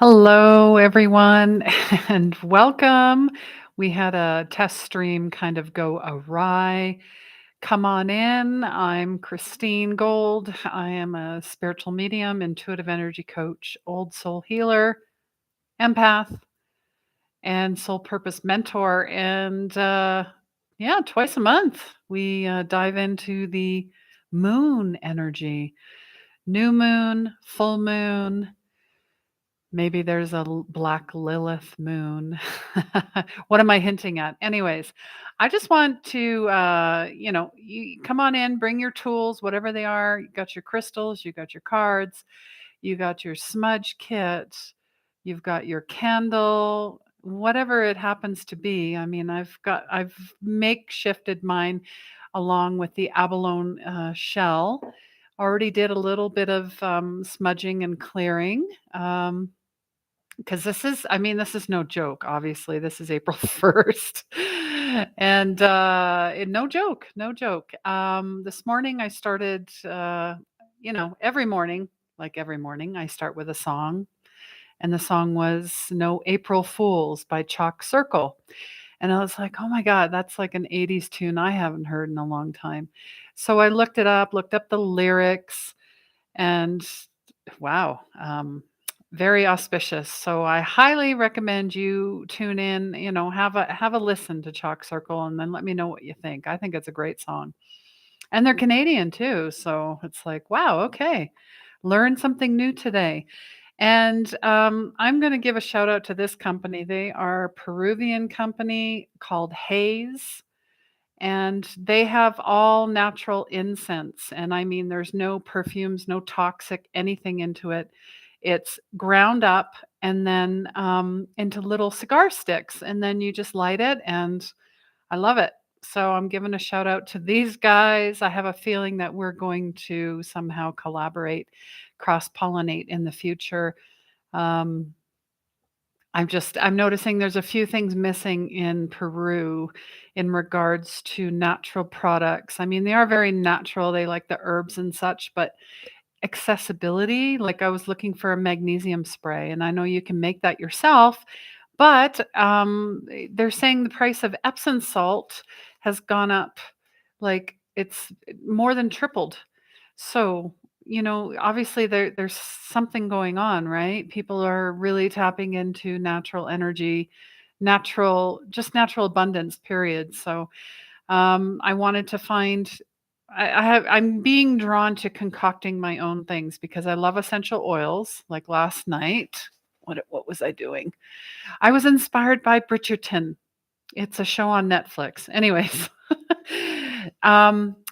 Hello, everyone, and welcome. We had a test stream kind of go awry. Come on in. I'm Christine Gold. I am a spiritual medium, intuitive energy coach, old soul healer, empath, and soul purpose mentor. And yeah, twice a month we dive into the moon energy, new moon, full moon. Maybe there's a black Lilith moon. What am I hinting at? Anyways, I just want to, you come on in, bring your tools, whatever they are. You got your crystals, you got your cards, you got your smudge kit, you've got your candle, whatever it happens to be. I mean, I've makeshifted mine along with the abalone shell. Already did a little bit of smudging and clearing. Because this is no joke, obviously, this is April 1st, and, no joke, no joke. This morning I started, every morning, like every morning, I start with a song, and the song was "No April Fools" by Chalk Circle, and I was like, "Oh my god, that's like an '80s tune I haven't heard in a long time." So I looked up the lyrics, and wow, very auspicious. So I highly recommend you tune in, have a listen to Chalk Circle and then let me know what you think. I think it's a great song. And they're Canadian too, so it's like, wow, okay. Learn something new today. And I'm going to give a shout out to this company. They are a Peruvian company called Haze, and they have all natural incense. And I mean, there's no perfumes, no toxic anything into it. It's ground up and then into little cigar sticks, and then you just light it, and I love it. So I'm giving a shout out to these guys. I have a feeling that we're going to somehow collaborate, cross pollinate in the future. Um, I'm noticing there's a few things missing in Peru in regards to natural products. I mean, they are very natural. They like the herbs and such, but accessibility, like I was looking for a magnesium spray, and I know you can make that yourself, but they're saying the price of Epsom salt has gone up, like it's more than tripled. So, obviously there's something going on, right? People are really tapping into natural energy, natural abundance, period. So, I wanted to find I'm being drawn to concocting my own things because I love essential oils. Like last night, what was I doing? I was inspired by Bridgerton. It's a show on Netflix. Anyways,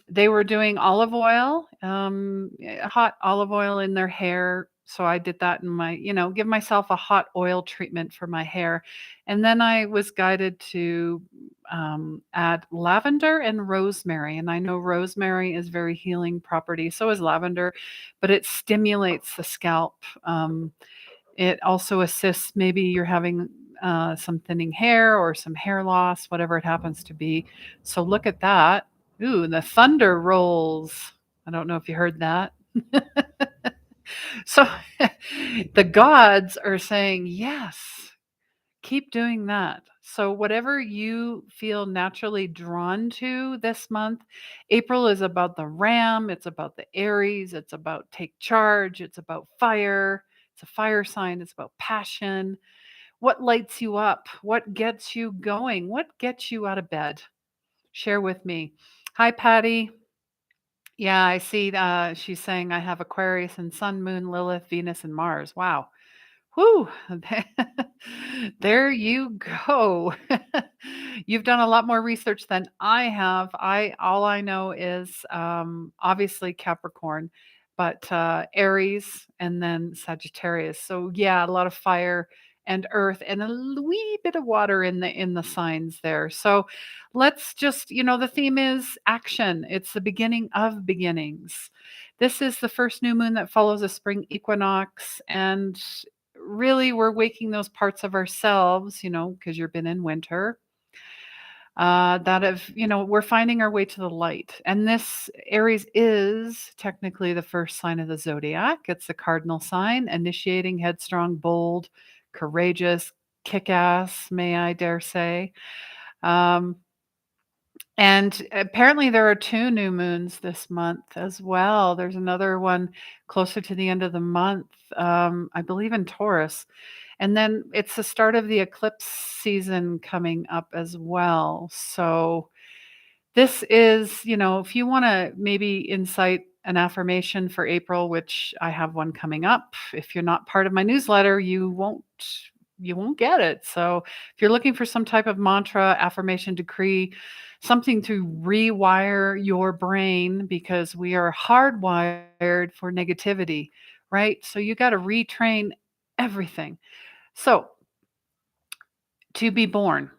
they were doing olive oil, hot olive oil in their hair. So I did that in my, give myself a hot oil treatment for my hair. And then I was guided to add lavender and rosemary. And I know rosemary is very healing property. So is lavender, but it stimulates the scalp. It also assists, maybe you're having some thinning hair or some hair loss, whatever it happens to be. So look at that. Ooh, the thunder rolls. I don't know if you heard that. So the gods are saying, yes, keep doing that. So, whatever you feel naturally drawn to this month, April is about the ram, it's about the Aries, it's about take charge, it's about fire, it's a fire sign, it's about passion. What lights you up? What gets you going? What gets you out of bed? Share with me. Hi, Patty. Yeah, I see. She's saying I have Aquarius and Sun, Moon, Lilith, Venus, and Mars. Wow. Whoo! There you go. You've done a lot more research than I have. All I know is obviously Capricorn, but Aries and then Sagittarius. So yeah, a lot of fire and earth and a wee bit of water in the signs there. So let's just, the theme is action. It's the beginning of beginnings. This is the first new moon that follows a spring equinox, and really we're waking those parts of ourselves, because you've been in winter. that have, we're finding our way to the light. And this Aries is technically the first sign of the zodiac. It's the cardinal sign, initiating, headstrong, bold, courageous, kick ass, may I dare say. Um, and apparently, there are two new moons this month as well. There's another one closer to the end of the month, I believe in Taurus. And then it's the start of the eclipse season coming up as well. So, this is, if you want to maybe incite an affirmation for April, which I have one coming up. If you're not part of my newsletter, you won't get it. So if you're looking for some type of mantra, affirmation, decree, something to rewire your brain because we are hardwired for negativity, right? So you got to retrain everything. So to be born,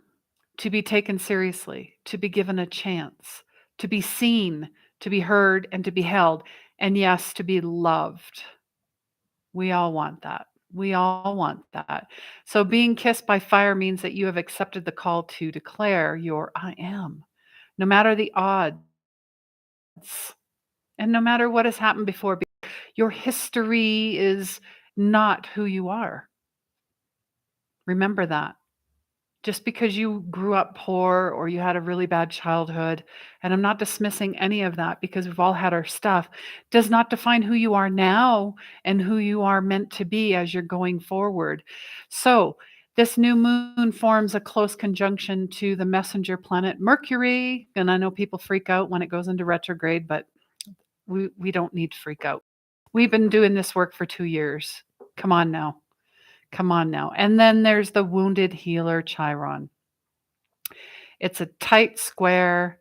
to be taken seriously, to be given a chance, to be seen, to be heard, and to be held. And yes, to be loved. We all want that. We all want that. So being kissed by fire means that you have accepted the call to declare your I am, no matter the odds and no matter what has happened before. Your history is not who you are. Remember that. Just because you grew up poor or you had a really bad childhood, and I'm not dismissing any of that because we've all had our stuff, does not define who you are now and who you are meant to be as you're going forward. So, this new moon forms a close conjunction to the messenger planet Mercury. And I know people freak out when it goes into retrograde, but we don't need to freak out. We've been doing this work for 2 years. Come on now. Come on now. And then there's the wounded healer Chiron. It's a tight square,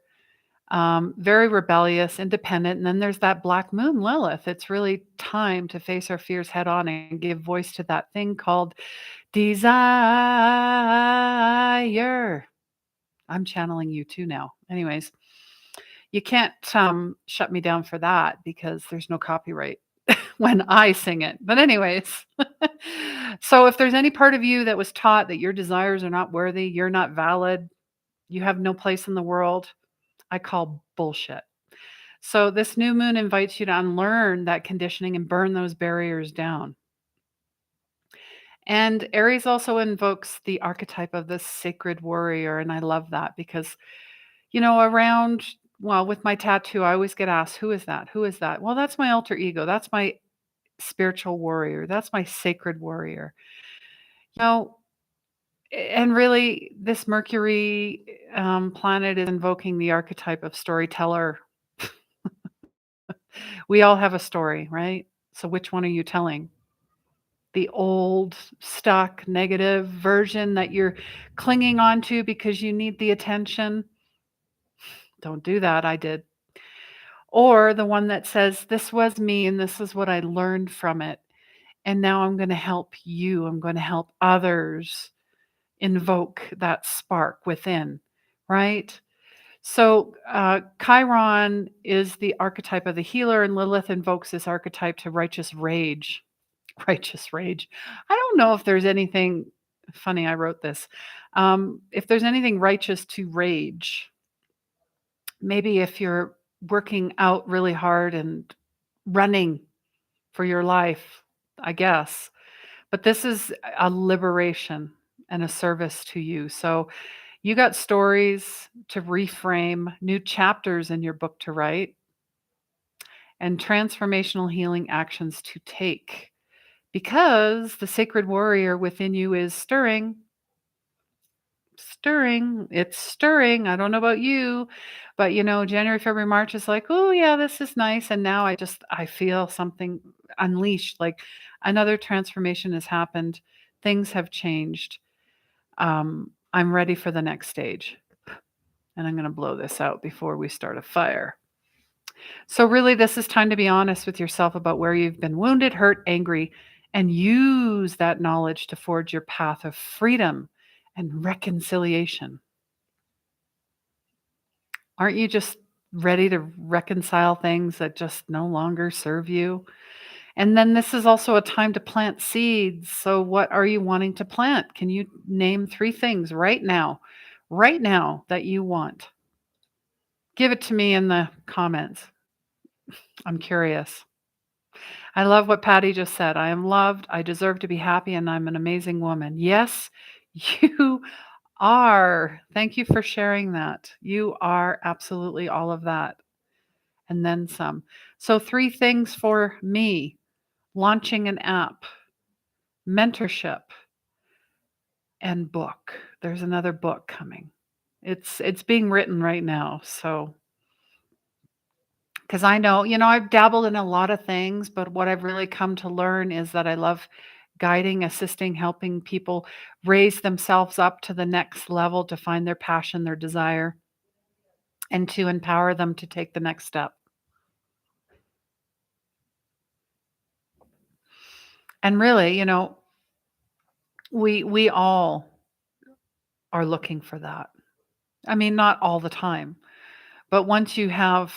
very rebellious, independent. And then there's that black moon Lilith. It's really time to face our fears head on and give voice to that thing called desire. I'm channeling you too now. Anyways, you can't shut me down for that because there's no copyright when I sing it. But anyways, so if there's any part of you that was taught that your desires are not worthy, you're not valid, you have no place in the world, I call bullshit. So this new moon invites you to unlearn that conditioning and burn those barriers down. And Aries also invokes the archetype of the sacred warrior. And I love that because, with my tattoo, I always get asked, who is that? Who is that? Well, that's my alter ego. That's my spiritual warrior. That's my sacred warrior. You know, and really, this Mercury planet is invoking the archetype of storyteller. We all have a story, right? So which one are you telling? The old, stuck, negative version that you're clinging on to because you need the attention? Don't do that. I did. Or the one that says, this was me and this is what I learned from it. And now I'm going to help you. I'm going to help others invoke that spark within, right? So, Chiron is the archetype of the healer, and Lilith invokes this archetype to righteous rage. Righteous rage. I don't know if there's anything funny. I wrote this. If there's anything righteous to rage, maybe if you're working out really hard and running for your life, I guess. But this is a liberation and a service to you. So you got stories to reframe, new chapters in your book to write, and transformational healing actions to take because the sacred warrior within you is stirring. Stirring. It's stirring. I don't know about you, but January, February, March is like, oh yeah, this is nice. And now I feel something unleashed. Like another transformation has happened. Things have changed. I'm ready for the next stage. And I'm going to blow this out before we start a fire. So really, this is time to be honest with yourself about where you've been wounded, hurt, angry, and use that knowledge to forge your path of freedom and reconciliation. Aren't you just ready to reconcile things that just no longer serve you? And then this is also a time to plant seeds. So what are you wanting to plant? Can you name 3 things right now? right now that you want? Give it to me in the comments. I'm curious. I love what Patty just said. I am loved. I deserve to be happy, and I'm an amazing woman. Yes, you are. Thank you for sharing that. You are absolutely all of that and then some. So, three things for me: launching an app, mentorship, and book. There's another book coming. It's being written right now. So, because I know, I've dabbled in a lot of things, but what I've really come to learn is that I love guiding, assisting, helping people raise themselves up to the next level to find their passion, their desire, and to empower them to take the next step. And really, we all are looking for that. I mean, not all the time, but once you have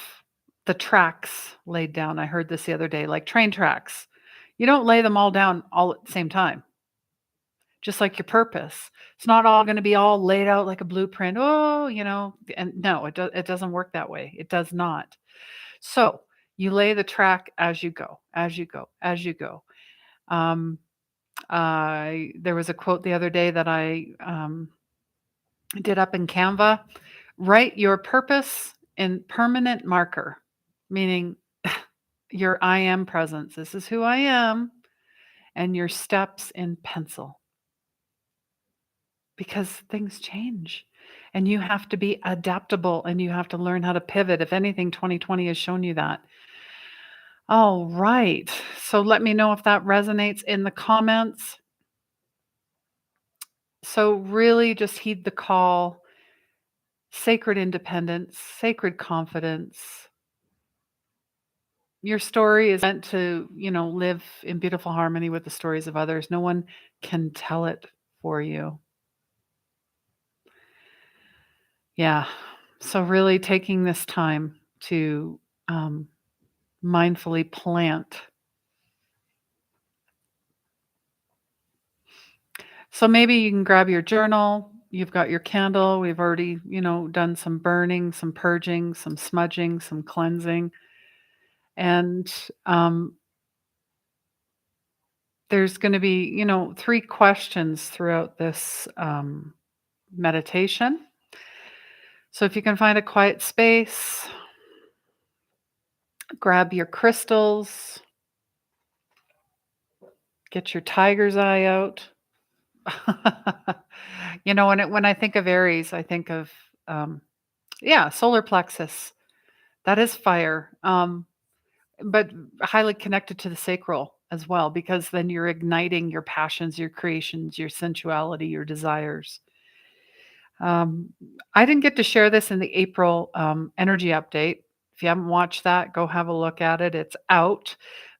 the tracks laid down, I heard this the other day, like train tracks. You don't lay them all down all at the same time. Just like your purpose. It's not all going to be all laid out like a blueprint. Oh, and no, it doesn't work that way. It does not. So you lay the track as you go, as you go, as you go. Um, there was a quote the other day that I did up in Canva. Write your purpose in permanent marker, meaning your I am presence. This is who I am, and your steps in pencil. Because things change and you have to be adaptable and you have to learn how to pivot. If anything, 2020 has shown you that. All right. So let me know if that resonates in the comments. So really just heed the call. Sacred independence, sacred confidence. Your story is meant to, live in beautiful harmony with the stories of others. No one can tell it for you. Yeah. So really taking this time to mindfully plant. So maybe you can grab your journal. You've got your candle. We've already, done some burning, some purging, some smudging, some cleansing. And there's going to be, 3 questions throughout this meditation. So if you can find a quiet space, grab your crystals, get your tiger's eye out. When I think of Aries, I think of solar plexus. That is fire, but highly connected to the sacral as well, because then you're igniting your passions, your creations, your sensuality, your desires. I didn't get to share this in the April energy update. If you haven't watched that, go have a look at it. It's out.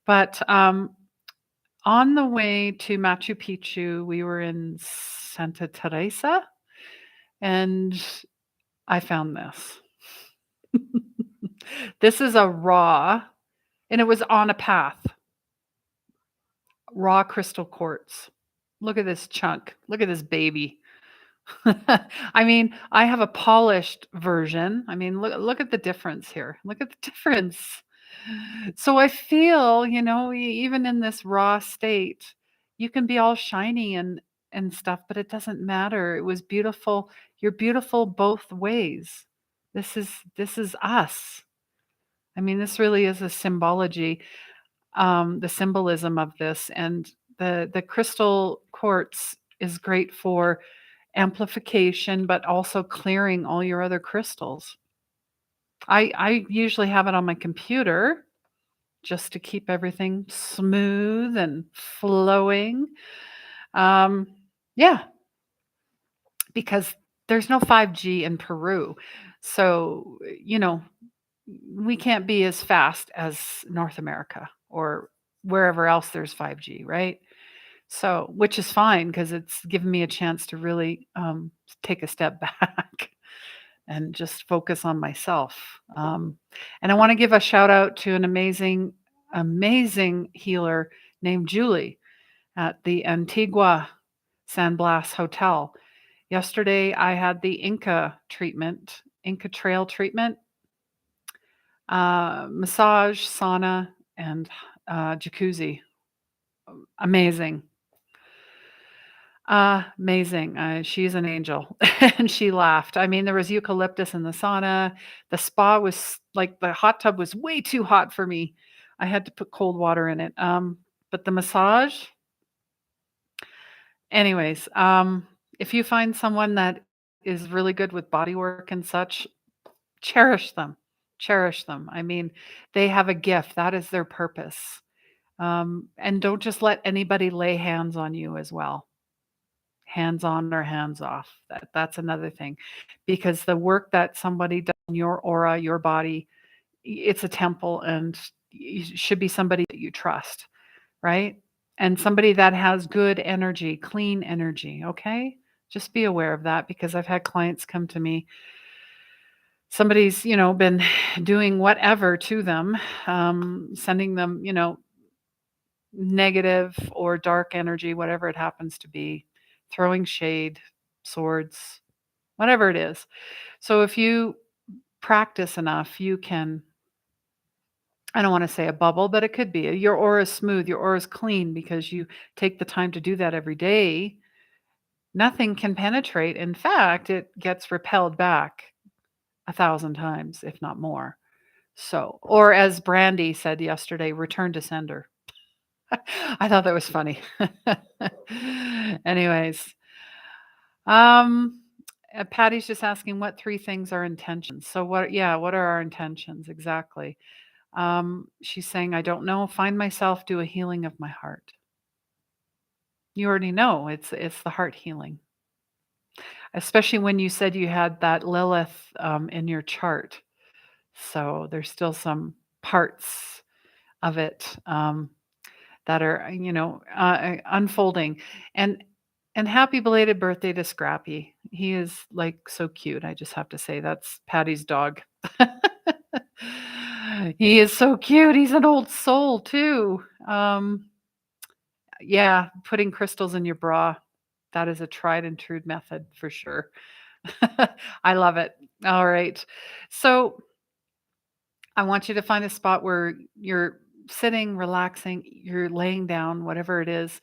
But on the way to Machu Picchu, we were in Santa Teresa, and I found this. This is a raw, and it was on a path, raw crystal quartz. Look at this chunk. Look at this baby. I mean, I have a polished version. I mean, look at the difference here. Look at the difference. So I feel, even in this raw state, you can be all shiny and stuff, but it doesn't matter. It was beautiful. You're beautiful both ways. This is us. I mean, this really is a symbology, the symbolism of this, and the crystal quartz is great for amplification, but also clearing all your other crystals. I usually have it on my computer just to keep everything smooth and flowing. Um, yeah, because there's no 5G in Peru. So, we can't be as fast as North America or wherever else there's 5G, right? So, which is fine because it's given me a chance to really take a step back and just focus on myself. And I want to give a shout out to an amazing, amazing healer named Julie at the Antigua San Blas Hotel Yesterday, I had the Inca treatment, Inca trail treatment, massage, sauna, and jacuzzi. Amazing. Amazing. She's an angel. And she laughed. I mean, there was eucalyptus in the sauna. The spa was like the hot tub was way too hot for me. I had to put cold water in it. But the massage, anyways, if you find someone that is really good with body work and such, cherish them. Cherish them. I mean, they have a gift. That is their purpose. And don't just let anybody lay hands on you as well. Hands on or hands off. That's another thing. Because the work that somebody does in your aura, your body, it's a temple and it should be somebody that you trust, right? And somebody that has good energy, clean energy, okay? Just be aware of that because I've had clients come to me. Somebody's, been doing whatever to them, sending them, negative or dark energy, whatever it happens to be, throwing shade, swords, whatever it is. So if you practice enough, you can, I don't want to say a bubble, but it could be. Your aura is smooth, your aura is clean because you take the time to do that every day. Nothing can penetrate. In fact, it gets repelled back 1,000 times, if not more. So, or as Brandy said yesterday, return to sender. I thought that was funny. Anyways, um, Patty's just asking what three things are intentions. So what are our intentions exactly? She's saying, I don't know, find myself, do a healing of my heart. You already know it's the heart healing. Especially when you said you had that Lilith in your chart. So there's still some parts of it that are, unfolding. And happy belated birthday to Scrappy. He is like so cute. I just have to say that's Patty's dog. He is so cute. He's an old soul too. Yeah, putting crystals in your bra. That is a tried and true method for sure. I love it. All right. So I want you to find a spot where you're sitting, relaxing, you're laying down, whatever it is.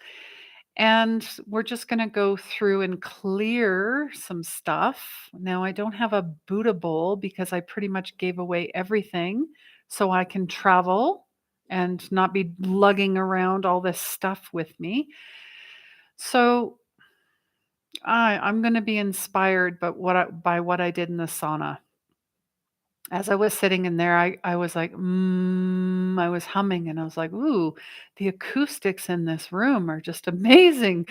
And we're just going to go through and clear some stuff. Now, I don't have a Buddha bowl because I pretty much gave away everything so I can travel and not be lugging around all this stuff with me. So I'm going to be inspired by what I did in the sauna. As I was sitting in there, I was like, I was humming and I was like, ooh, the acoustics in this room are just amazing.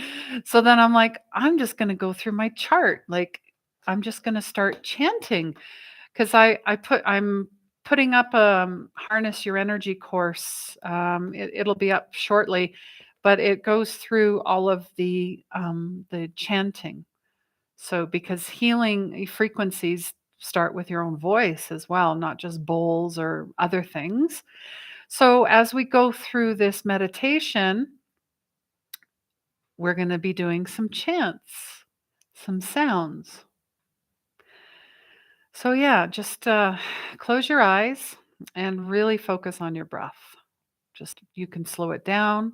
So then I'm like, I'm just going to go through my chart. Like, I'm just going to start chanting because I'm putting up a harness your energy course. It'll be up shortly, but it goes through all of the chanting. So, because healing frequencies start with your own voice as well, not just bowls or other things. So, as we go through this meditation, we're going to be doing some chants, some sounds. So, yeah, just close your eyes and really focus on your breath. Just you can slow it down.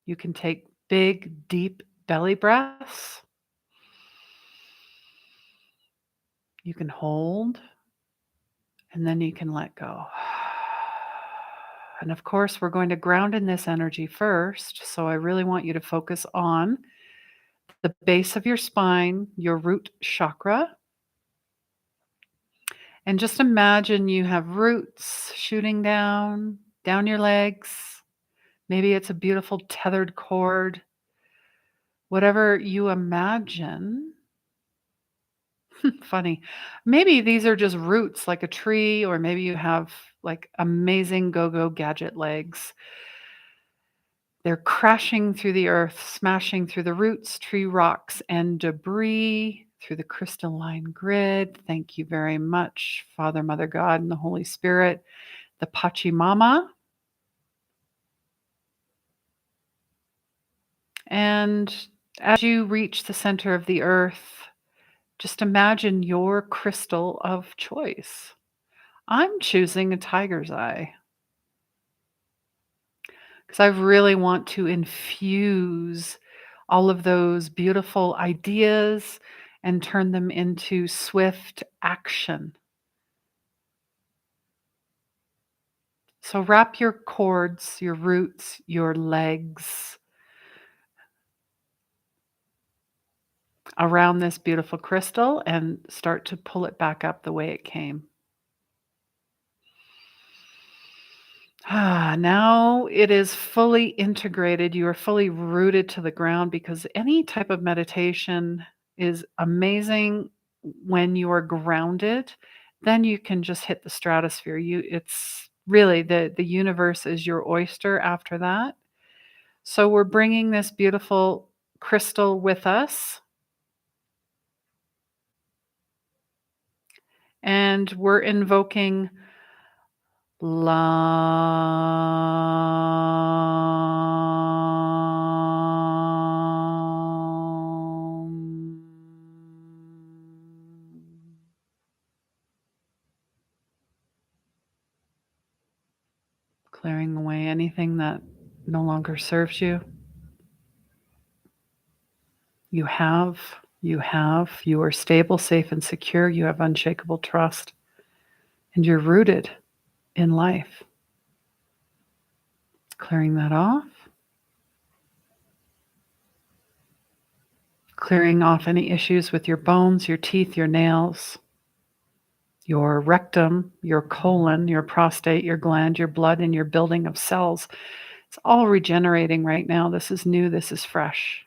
You can take big, deep belly breaths. You can hold and then you can let go. And of course, we're going to ground in this energy first. So I really want you to focus on the base of your spine, your root chakra. And just imagine you have roots shooting down your legs. Maybe it's a beautiful tethered cord. Whatever you imagine. Funny. Maybe these are just roots like a tree, or maybe you have like amazing go-go gadget legs. They're crashing through the earth, smashing through the roots, tree rocks, and debris, through the crystalline grid. Thank you very much, Father, Mother, God, and the Holy Spirit, the Pachamama. And As you reach the center of the earth, just imagine your crystal of choice. I'm choosing a tiger's eye because I really want to infuse all of those beautiful ideas and turn them into swift action. So wrap your cords, your roots, your legs around this beautiful crystal and start to pull it back up the way it came. Now it is fully integrated. You are fully rooted to the ground because any type of meditation is amazing when you are grounded. Then you can just hit the stratosphere. It's really the universe is your oyster after that. So we're bringing this beautiful crystal with us and we're invoking Lam. Clearing away anything that no longer serves you. You are stable, safe, and secure. You have unshakable trust, and you're rooted in life. Clearing that off. Clearing off any issues with your bones, your teeth, your nails, your rectum, your colon, your prostate, your gland, your blood, and your building of cells. It's all regenerating right now. This is new. This is fresh.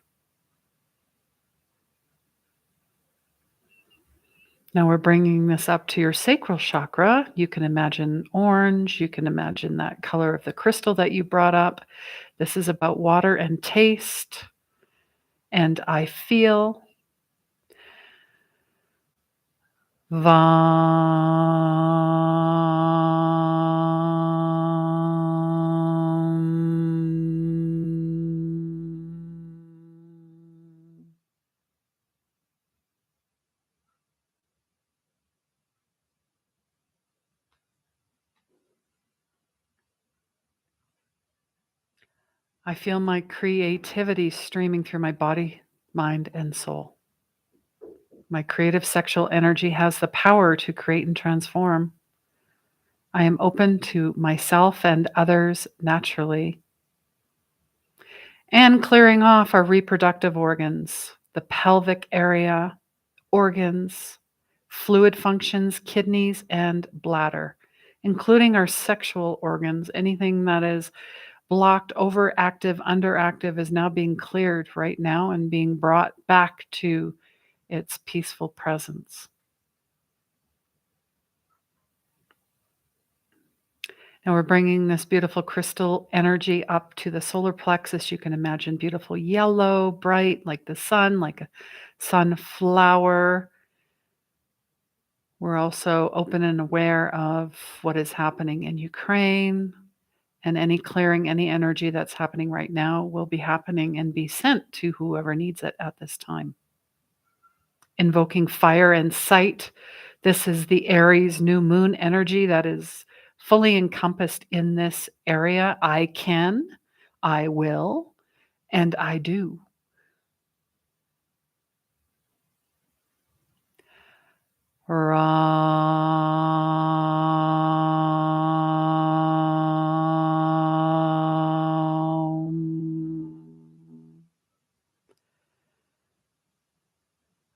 Now we're bringing this up to your sacral chakra. You can imagine orange. You can imagine that color of the crystal that you brought up. This is about water and taste. And I feel Vam. I feel my creativity streaming through my body, mind, and soul. My creative sexual energy has the power to create and transform. I am open to myself and others naturally. And clearing off our reproductive organs, the pelvic area, organs, fluid functions, kidneys, and bladder, including our sexual organs. Anything that is blocked, overactive, underactive is now being cleared right now and being brought back to its peaceful presence. Now we're bringing this beautiful crystal energy up to the solar plexus. You can imagine beautiful yellow, bright, like the sun, like a sunflower. We're also open and aware of what is happening in Ukraine, and any clearing, any energy that's happening right now will be happening and be sent to whoever needs it at this time. Invoking fire and sight. This is the Aries new moon energy that is fully encompassed in this area. I can, I will, and I do.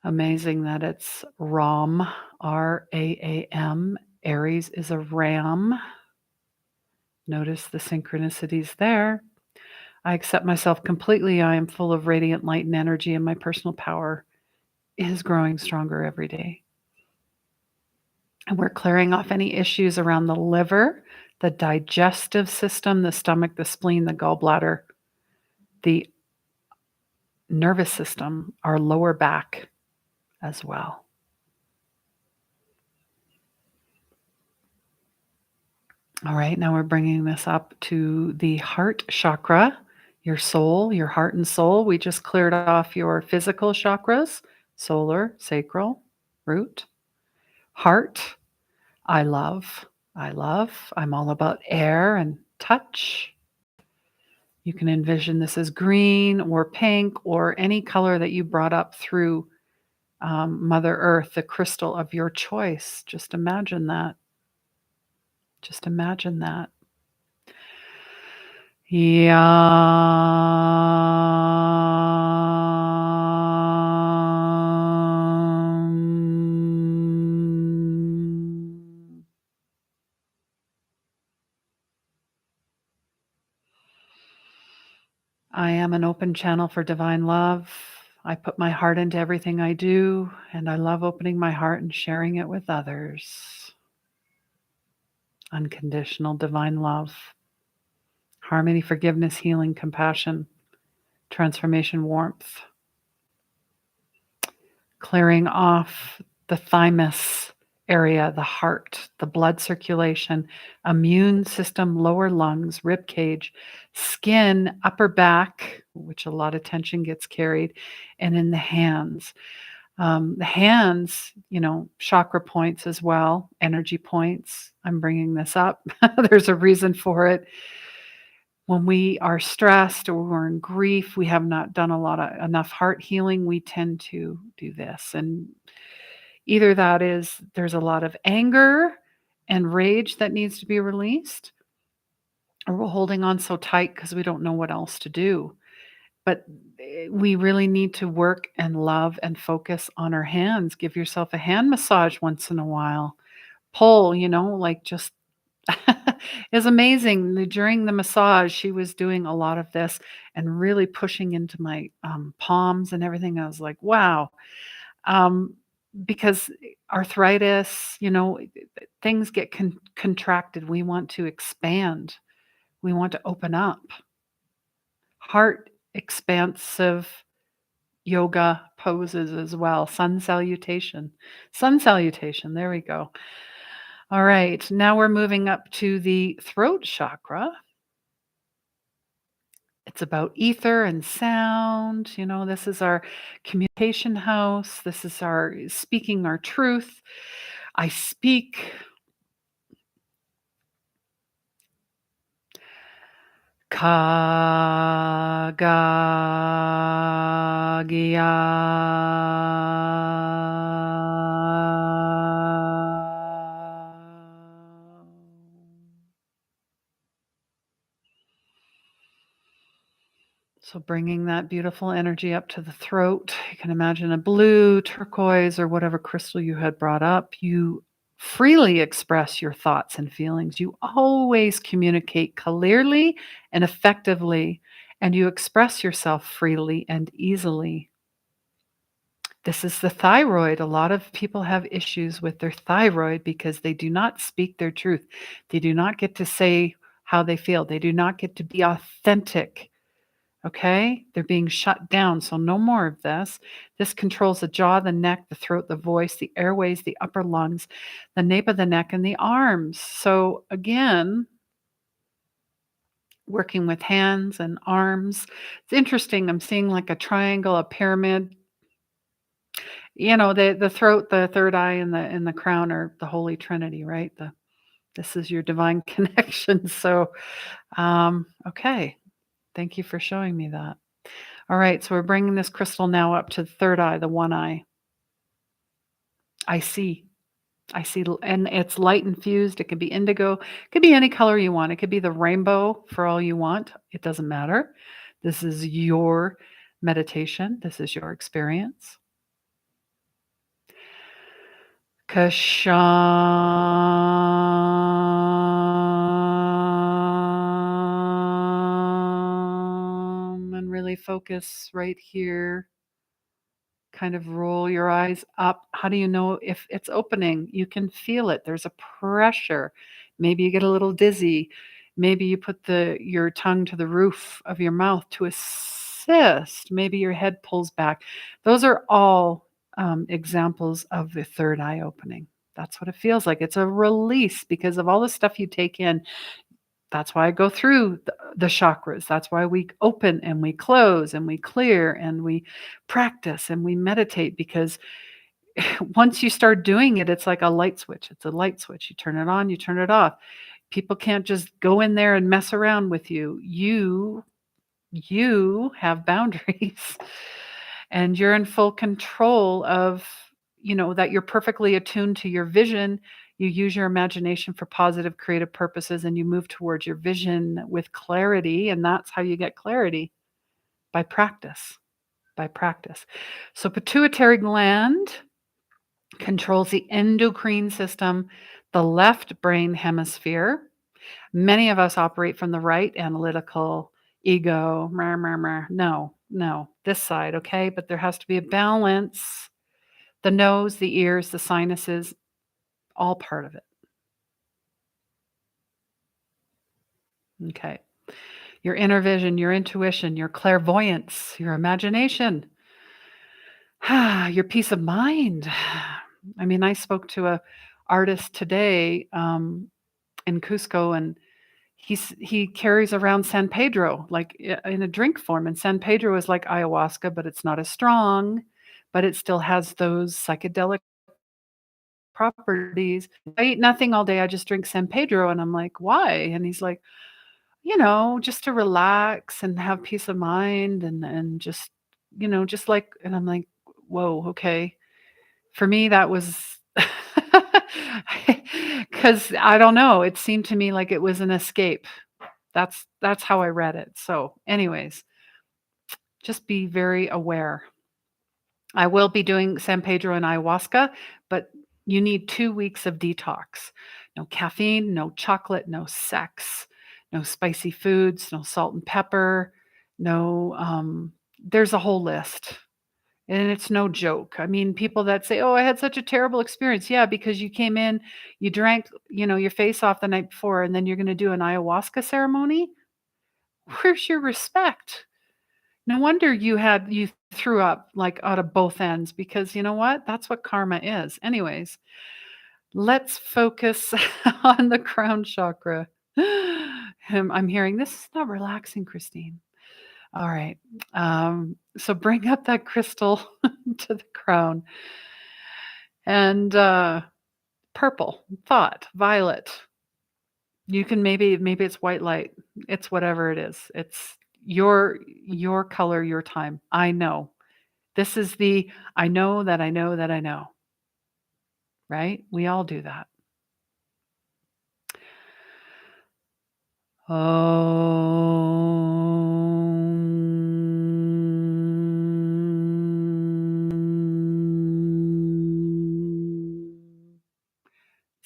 Amazing that it's Ram, Raam. Aries is a ram. Notice the synchronicities there. I accept myself completely. I am full of radiant light and energy, and my personal power is growing stronger every day. And we're clearing off any issues around the liver, the digestive system, the stomach, the spleen, the gallbladder, the nervous system, our lower back as well. All right, now we're bringing this up to the heart chakra. your soul, your heart and soul. We just cleared off your physical chakras, solar, sacral, root, heart. I love. I love. I'm all about air and touch. You can envision this as green or pink or any color that you brought up through Mother Earth, the crystal of your choice. Just imagine that. Just imagine that. Yeah. I am an open channel for divine love. I put my heart into everything I do, and I love opening my heart and sharing it with others. Unconditional divine love, harmony, forgiveness, healing, compassion, transformation, warmth, clearing off the thymus area, the heart, the blood circulation, immune system, lower lungs, rib cage, skin, upper back, which a lot of tension gets carried, and in the hands. The hands, chakra points as well, energy points. I'm bringing this up. There's a reason for it. When we are stressed or we're in grief, we have not done enough heart healing, we tend to do this. And either that is there's a lot of anger and rage that needs to be released, or we're holding on so tight because we don't know what else to do. But we really need to work and love and focus on our hands. Give yourself a hand massage once in a while. Pull, like just is amazing. During the massage, she was doing a lot of this and really pushing into my palms and everything. I was like, wow. Um, because arthritis, things get contracted. We want to expand. We want to open up. Heart expansive yoga poses as well. Sun salutation. Sun salutation. There we go. All right. Now we're moving up to the throat chakra. It's about ether and sound. This is our communication house. This is our speaking our truth. I speak. Ka ga gia. So bringing that beautiful energy up to the throat. You can imagine a blue, turquoise, or whatever crystal you had brought up. You freely express your thoughts and feelings. You always communicate clearly and effectively, and you express yourself freely and easily. This is the thyroid. A lot of people have issues with their thyroid because they do not speak their truth. They do not get to say how they feel. They do not get to be authentic. Okay? They're being shut down. So no more of this. This controls the jaw, the neck, the throat, the voice, the airways, the upper lungs, the nape of the neck, and the arms. So again, working with hands and arms. It's interesting. I'm seeing like a triangle, a pyramid. The throat, the third eye, and the crown are the Holy Trinity, right? This is your divine connection. So okay. Thank you for showing me that. All right, so we're bringing this crystal now up to the third eye, the one eye. I see. And it's light infused. It could be indigo. It could be any color you want. It could be the rainbow for all you want. It doesn't matter. This is your meditation. This is your experience. Kasham. And really focus right here. Kind of roll your eyes up. How do you know if it's opening? You can feel it. There's a pressure. Maybe you get a little dizzy. Maybe you put your tongue to the roof of your mouth to assist. Maybe your head pulls back. Those are all examples of the third eye opening. That's what it feels like. It's a release because of all the stuff you take in. That's why I go through the chakras. That's why we open and we close and we clear and we practice and we meditate, because once you start doing it, it's like a light switch. It's a light switch. You turn it on, you turn it off. People can't just go in there and mess around with you. You have boundaries and you're in full control of, that you're perfectly attuned to your vision. You use your imagination for positive creative purposes and you move towards your vision with clarity, and that's how you get clarity, by practice, by practice. So pituitary gland controls the endocrine system, the left brain hemisphere. Many of us operate from the right, analytical, ego, meh, meh, meh. No, this side, okay? But there has to be a balance. The nose, the ears, the sinuses, all part of it. Okay. Your inner vision, your intuition, your clairvoyance, your imagination, your peace of mind. I mean, I spoke to a artist today in Cusco, and he carries around San Pedro like in a drink form, and San Pedro is like ayahuasca, but it's not as strong, but it still has those psychedelic properties. I eat nothing all day. I just drink San Pedro, and I'm like, why? And he's like, just to relax and have peace of mind, and just just like, and I'm like, whoa, okay. For me, that was because I don't know. It seemed to me like it was an escape. That's how I read it. So, anyways, just be very aware. I will be doing San Pedro and ayahuasca, but you need 2 weeks of detox. No caffeine, no chocolate, no sex, no spicy foods, no salt and pepper, no there's a whole list. And it's no joke. I mean, people that say, "Oh, I had such a terrible experience." Yeah, because you came in, you drank, your face off the night before, and then you're going to do an ayahuasca ceremony? Where's your respect? No wonder you threw up like out of both ends, because you know what? That's what karma is. Anyways, let's focus on the crown chakra. I'm hearing this is not relaxing, Christine. All right. So bring up that crystal to the crown, and purple, thought, violet. You can maybe it's white light. It's whatever it is. It's your color, your time. I know. This is the I know that I know that I know, right? We all do that.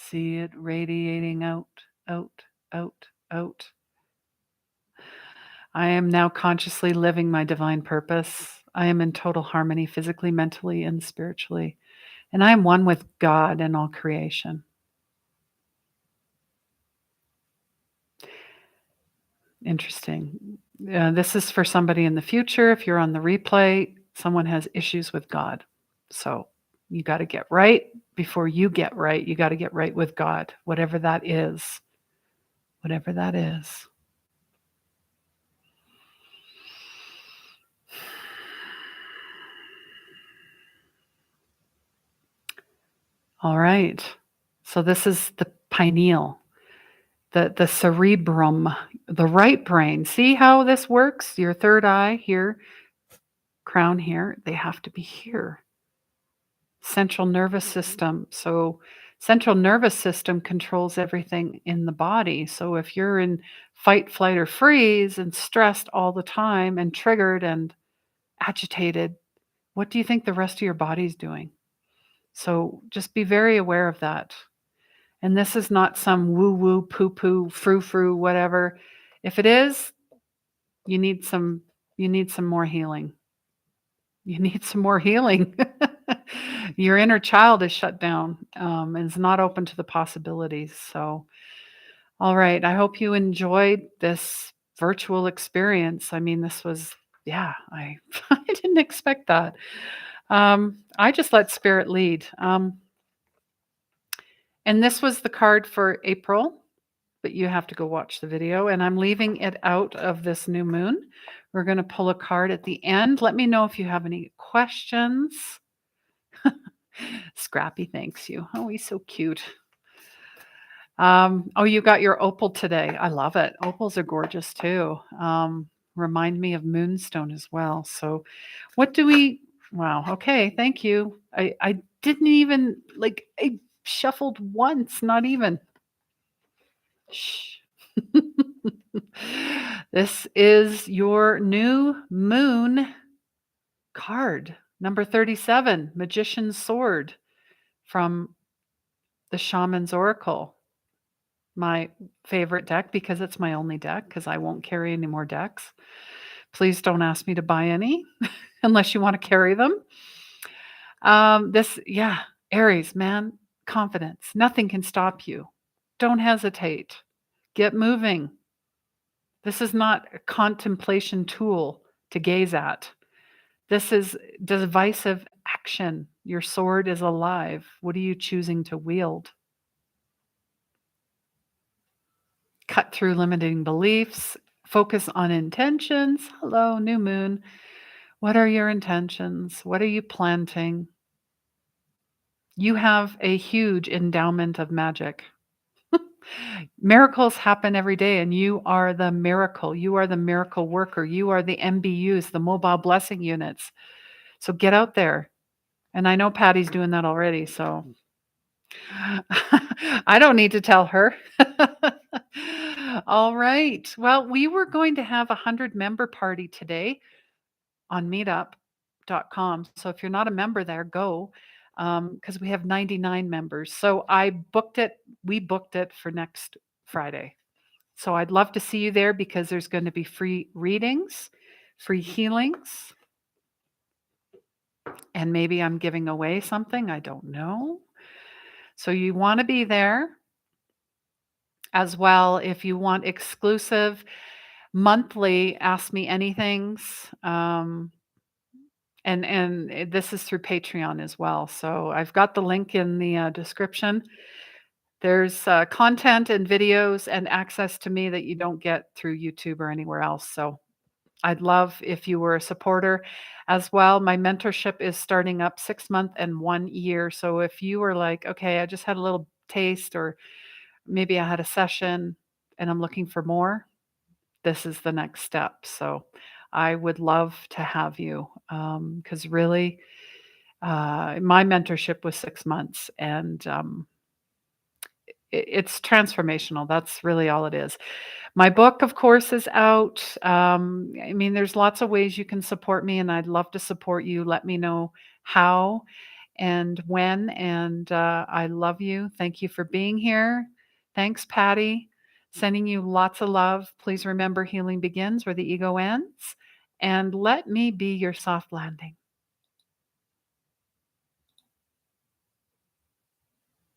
See it radiating out, out, out, out. I am now consciously living my divine purpose. I am in total harmony physically, mentally, and spiritually. And I am one with God and all creation. Interesting. This is for somebody in the future. If you're on the replay, someone has issues with God. So you got to get right before you get right. You got to get right with God, whatever that is. Whatever that is. All right. So this is the pineal, the cerebrum, the right brain. See how this works? Your third eye here, crown here, they have to be here. Central nervous system. So central nervous system controls everything in the body. So if you're in fight, flight, or freeze and stressed all the time and triggered and agitated, what do you think the rest of your body's doing? So just be very aware of that. And this is not some woo woo, poo poo, frou frou, whatever. If it is, you need some more healing. You need some more healing. Your inner child is shut down, and is not open to the possibilities. So, all right. I hope you enjoyed this virtual experience. I mean, this was, yeah, I, I didn't expect that. I just let spirit lead. And this was the card for April. but you have to go watch the video. And I'm leaving it out of this new moon. We're going to pull a card at the end. Let me know if you have any questions. Scrappy thanks you. Oh, he's so cute. Oh, you got your opal today. I love it. Opals are gorgeous too. Remind me of moonstone as well. So what do we, wow. Okay. Thank you. I didn't even I shuffled once, not even. Shh. This is your new moon card, number 37, Magician's Sword from the Shaman's Oracle. My favorite deck because it's my only deck because I won't carry any more decks. Please don't ask me to buy any unless you want to carry them. Yeah, Aries, man, confidence. Nothing can stop you. Don't hesitate. Get moving. This is not a contemplation tool to gaze at. This is decisive action. Your sword is alive. What are you choosing to wield? Cut through limiting beliefs. Focus on intentions. Hello, new moon. What are your intentions? What are you planting? You have a huge endowment of magic. Miracles happen every day, and you are the miracle. You are the miracle worker. You are the MBUs, the mobile blessing units. So get out there. And I know Patty's doing that already. So I don't need to tell her. All right. Well, we were going to have a 100 member party today on meetup.com. So if you're not a member there, go because we have 99 members. So we booked it for next Friday. So I'd love to see you there because there's going to be free readings, free healings, and maybe I'm giving away something. I don't know. So you want to be there as well if you want exclusive monthly Ask Me Anythings. And this is through Patreon as well. So I've got the link in the description. There's content and videos and access to me that you don't get through YouTube or anywhere else. So I'd love if you were a supporter as well. My mentorship is starting up 6 month and 1 year. So if you were like, okay, I just had a little taste, or maybe I had a session and I'm looking for more, this is the next step. So I would love to have you because really, my mentorship was 6 months and it's transformational. That's really all it is. My book, of course, is out. I mean, there's lots of ways you can support me, and I'd love to support you. Let me know how and when. And I love you. Thank you for being here. Thanks, Patty. Sending you lots of love. Please remember healing begins where the ego ends. And let me be your soft landing.